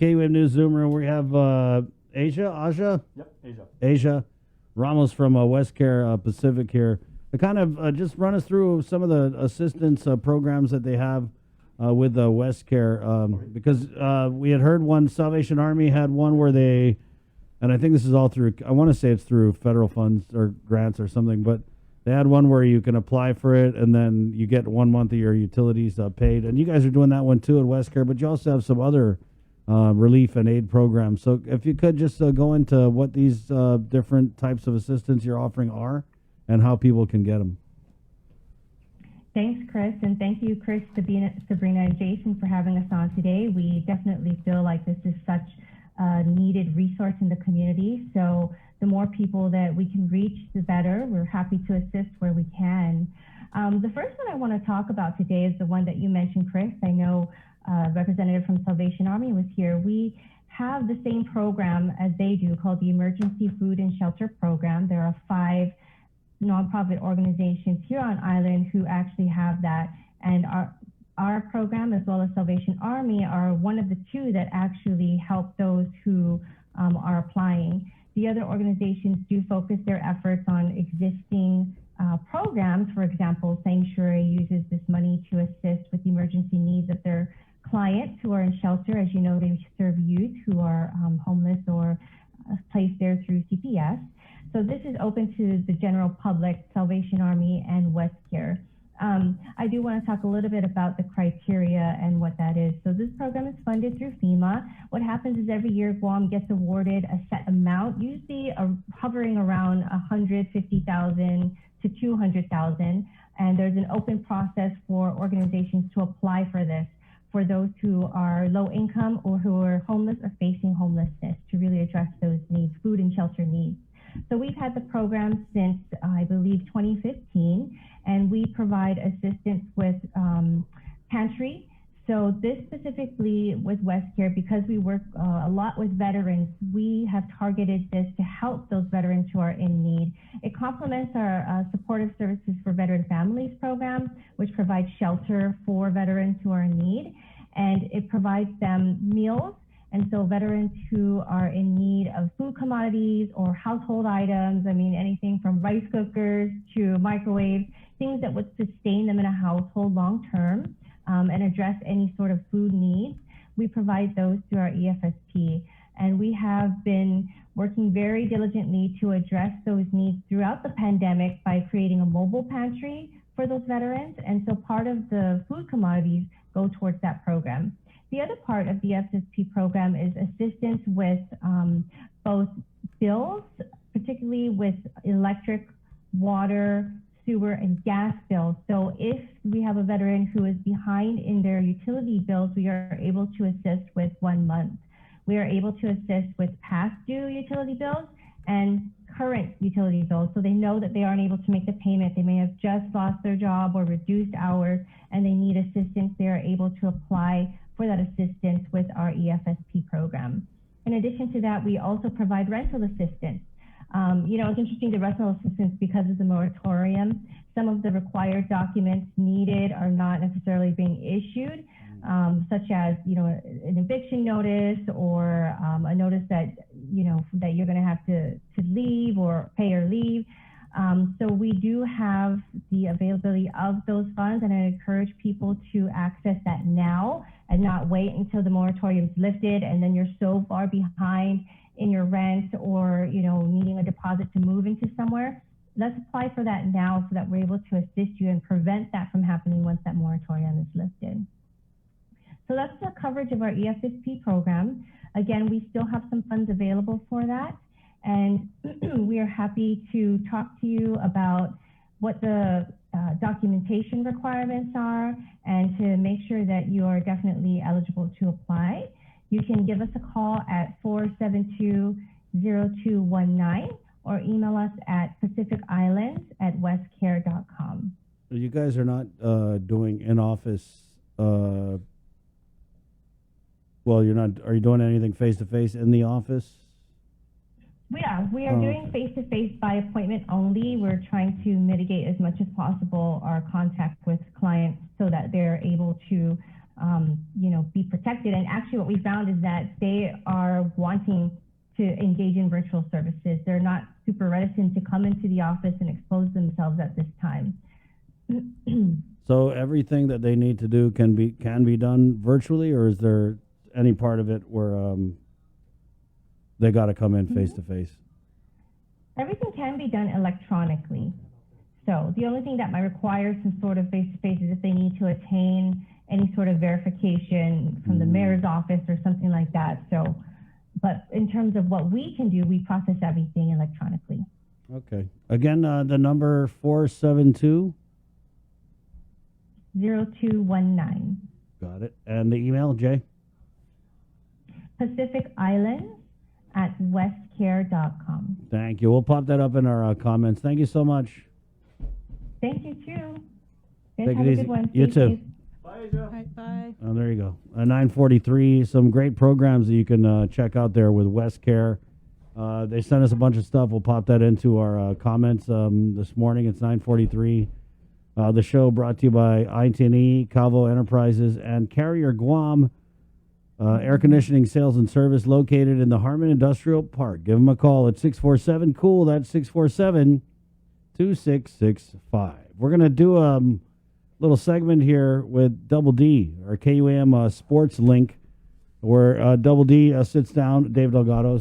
K-Wave News Zoomer. We have Asia? Yep, Asia. Asia. Ramos from Westcare Pacific here. To kind of just run us through some of the assistance programs that they have with Westcare, because we had heard one, Salvation Army had one where they, and I think this is all through, I want to say it's through federal funds or grants or something, but they had one where you can apply for it and then you get 1 month of your utilities paid. And you guys are doing that one too at Westcare, but you also have some other relief and aid programs. So if you could just go into what these different types of assistance you're offering are and how people can get them. Thanks, Chris, and thank you, Chris, Sabrina, and Jason, for having us on today. We definitely feel like this is such a needed resource in the community. So the more people that we can reach, the better. We're happy to assist where we can. The first one I want to talk about today is the one that you mentioned, Chris. I know representative from Salvation Army was here. We have the same program as they do called the Emergency Food and Shelter Program. There are 5 nonprofit organizations here on island who actually have that, and our program as well as Salvation Army are one of the 2 that actually help those who are applying. The other organizations do focus their efforts on existing programs. For example, Sanctuary uses this money to assist with the emergency needs of their clients who are in shelter. As you know, they serve youth who are homeless or placed there through CPS. So this is open to the general public, Salvation Army and Westcare. I do want to talk a little bit about the criteria and what that is. So this program is funded through FEMA. What happens is every year Guam gets awarded a set amount, usually hovering around 150,000 to 200,000. And there's an open process for organizations to apply for this, for those who are low income or who are homeless or facing homelessness, to really address those needs, food and shelter needs. So we've had the program since, I believe, 2015, and we provide assistance with pantry. So this specifically with Westcare, because we work a lot with veterans, we have targeted this to help those veterans who are in need. It complements our supportive services for veteran families program, which provides shelter for veterans who are in need, and it provides them meals. And so veterans who are in need of food commodities or household items, I mean, anything from rice cookers to microwaves, things that would sustain them in a household long term and address any sort of food needs, we provide those through our EFSP. And we have been working very diligently to address those needs throughout the pandemic by creating a mobile pantry for those veterans. And so part of the food commodities go towards that program. The other part of the FSP program is assistance with both bills, particularly with electric, water, sewer, and gas bills. So if we have a veteran who is behind in their utility bills, we are able to assist with 1 month. We are able to assist with past due utility bills and current utility bills. So they know that they aren't able to make the payment. They may have just lost their job or reduced hours and they need assistance. They are able to apply for that assistance with our EFSP program. In addition to that, we also provide rental assistance. You know, it's interesting, the rental assistance, because of the moratorium, some of the required documents needed are not necessarily being issued, such as, you know, an eviction notice or a notice that, you know, that you're going to have to leave or pay or leave. So we do have the availability of those funds, and I encourage people to access that now and not wait until the moratorium is lifted and then you're so far behind in your rent or, you know, needing a deposit to move into somewhere. Let's apply for that now so that we're able to assist you and prevent that from happening once that moratorium is lifted. So that's the coverage of our EFSP program. Again, we still have some funds available for that. And we are happy to talk to you about what the documentation requirements are and to make sure that you are definitely eligible to apply. You can give us a call at 472-0219 or email us at pacificislands@westcare.com. So you guys are not doing in-office, well, you're not, are you doing anything face-to-face in the office? We are doing face-to-face by appointment only. We're trying to mitigate as much as possible our contact with clients so that they're able to be protected. And actually what we found is that they are wanting to engage in virtual services. They're not super reticent to come into the office and expose themselves at this time. So everything that they need to do can be done virtually, or is there any part of it where they got to come in face to face? Everything can be done electronically. So the only thing that might require some sort of face-to-face is if they need to attain any sort of verification from the mayor's office or something like that. So, but in terms of what we can do, we process everything electronically. Okay. Again, the number 472. 0219. Got it. And the email, Jay? Pacific Islands at westcare.com. Thank you. We'll pop that up in our comments. Thank you so much. Thank you too. Take Have it a easy. good one. You Stay too. safe. Bye. Oh, there you go. 943. Some great programs that you can check out there with Westcare. They sent us a bunch of stuff. We'll pop that into our comments this morning. It's 943. The show brought to you by IT&E, Calvo Enterprises, and Carrier Guam Air Conditioning Sales and Service, located in the Harmon Industrial Park. Give them a call at 647-COOL. That's 647-2665. We're going to do a little segment here with Double D, our KUAM sports link, where Double D sits down, Dave Delgado